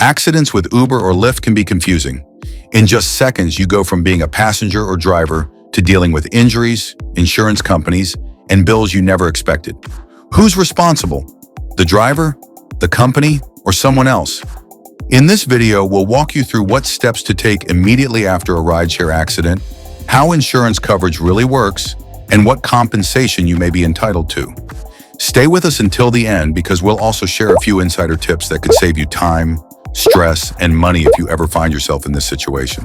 Accidents with Uber or Lyft can be confusing. In just seconds, you go from being a passenger or driver to dealing with injuries, insurance companies, and bills you never expected. Who's responsible? The driver, the company, or someone else? In this video, we'll walk you through what steps to take immediately after a rideshare accident, how insurance coverage really works, and what compensation you may be entitled to. Stay with us until the end because we'll also share a few insider tips that could save you time, stress, and money if you ever find yourself in this situation.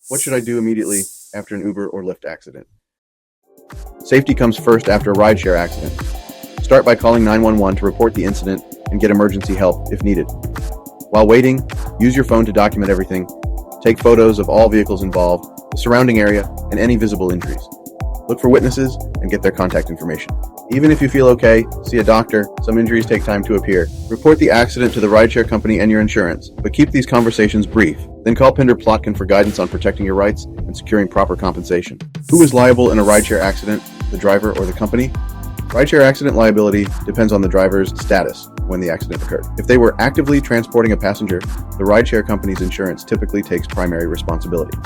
What should I do immediately after an Uber or Lyft accident? Safety comes first after a rideshare accident. Start by calling 911 to report the incident and get emergency help if needed. While waiting, use your phone to document everything. Take photos of all vehicles involved, the surrounding area, and any visible injuries. Look for witnesses and get their contact information. Even if you feel okay, see a doctor, some injuries take time to appear. Report the accident to the rideshare company and your insurance, but keep these conversations brief. Then call Pinder Plotkin for guidance on protecting your rights and securing proper compensation. Who is liable in a rideshare accident, the driver or the company? Rideshare accident liability depends on the driver's status when the accident occurred. If they were actively transporting a passenger, the rideshare company's insurance typically takes primary responsibility.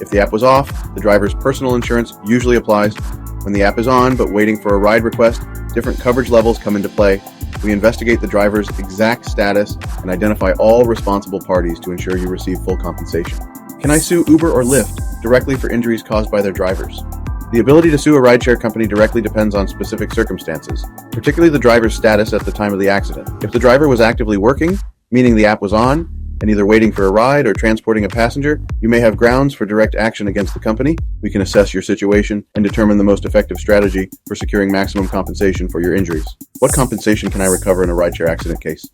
If the app was off, the driver's personal insurance usually applies. When the app is on but waiting for a ride request, different coverage levels come into play. We investigate the driver's exact status and identify all responsible parties to ensure you receive full compensation. Can I sue Uber or Lyft directly for injuries caused by their drivers? The ability to sue a rideshare company directly depends on specific circumstances, particularly the driver's status at the time of the accident. If the driver was actively working, meaning the app was on, and either waiting for a ride or transporting a passenger, you may have grounds for direct action against the company. We can assess your situation and determine the most effective strategy for securing maximum compensation for your injuries. What compensation can I recover in a rideshare accident case?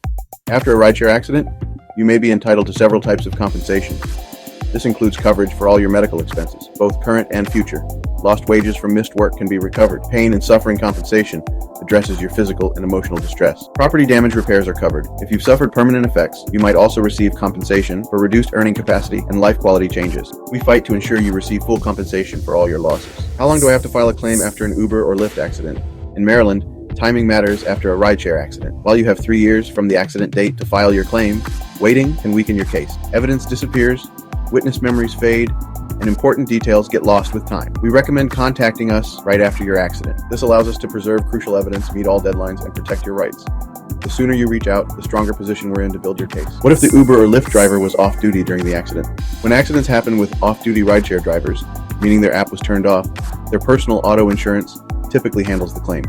After a rideshare accident, you may be entitled to several types of compensation. This includes coverage for all your medical expenses, both current and future. Lost wages from missed work can be recovered. Pain and suffering compensation addresses your physical and emotional distress. Property damage repairs are covered. If you've suffered permanent effects, you might also receive compensation for reduced earning capacity and life quality changes. We fight to ensure you receive full compensation for all your losses. How long do I have to file a claim after an Uber or Lyft accident? In Maryland, timing matters after a rideshare accident. While you have 3 years from the accident date to file your claim, waiting can weaken your case. Evidence disappears, witness memories fade, and important details get lost with time. We recommend contacting us right after your accident. This allows us to preserve crucial evidence, meet all deadlines, and protect your rights. The sooner you reach out, the stronger position we're in to build your case. What if the Uber or Lyft driver was off-duty during the accident? When accidents happen with off-duty rideshare drivers, meaning their app was turned off, their personal auto insurance typically handles the claim.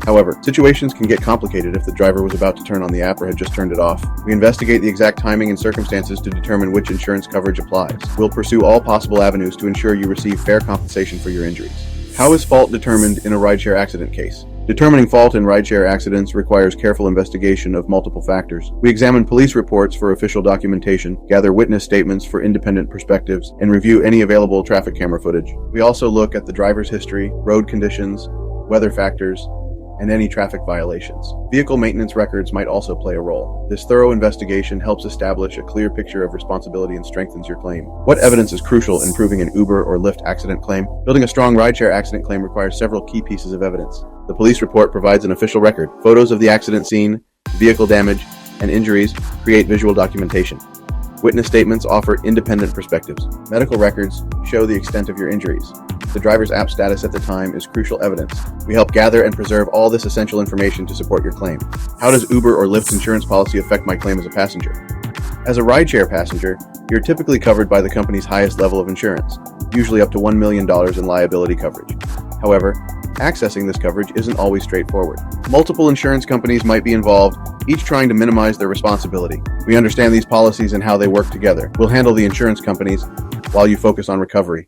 However, situations can get complicated if the driver was about to turn on the app or had just turned it off. We investigate the exact timing and circumstances to determine which insurance coverage applies. We'll pursue all possible avenues to ensure you receive fair compensation for your injuries. How is fault determined in a rideshare accident case? Determining fault in rideshare accidents requires careful investigation of multiple factors. We examine police reports for official documentation, gather witness statements for independent perspectives, and review any available traffic camera footage. We also look at the driver's history, road conditions, weather factors, and any traffic violations. Vehicle maintenance records might also play a role. This thorough investigation helps establish a clear picture of responsibility and strengthens your claim. What evidence is crucial in proving an Uber or Lyft accident claim? Building a strong rideshare accident claim requires several key pieces of evidence. The police report provides an official record. Photos of the accident scene, vehicle damage, and injuries create visual documentation. Witness statements offer independent perspectives. Medical records show the extent of your injuries. The driver's app status at the time is crucial evidence. We help gather and preserve all this essential information to support your claim. How does Uber or Lyft insurance policy affect my claim as a passenger? As a rideshare passenger, you're typically covered by the company's highest level of insurance, usually up to $1 million in liability coverage. However, accessing this coverage isn't always straightforward. Multiple insurance companies might be involved, each trying to minimize their responsibility. We understand these policies and how they work together. We'll handle the insurance companies while you focus on recovery.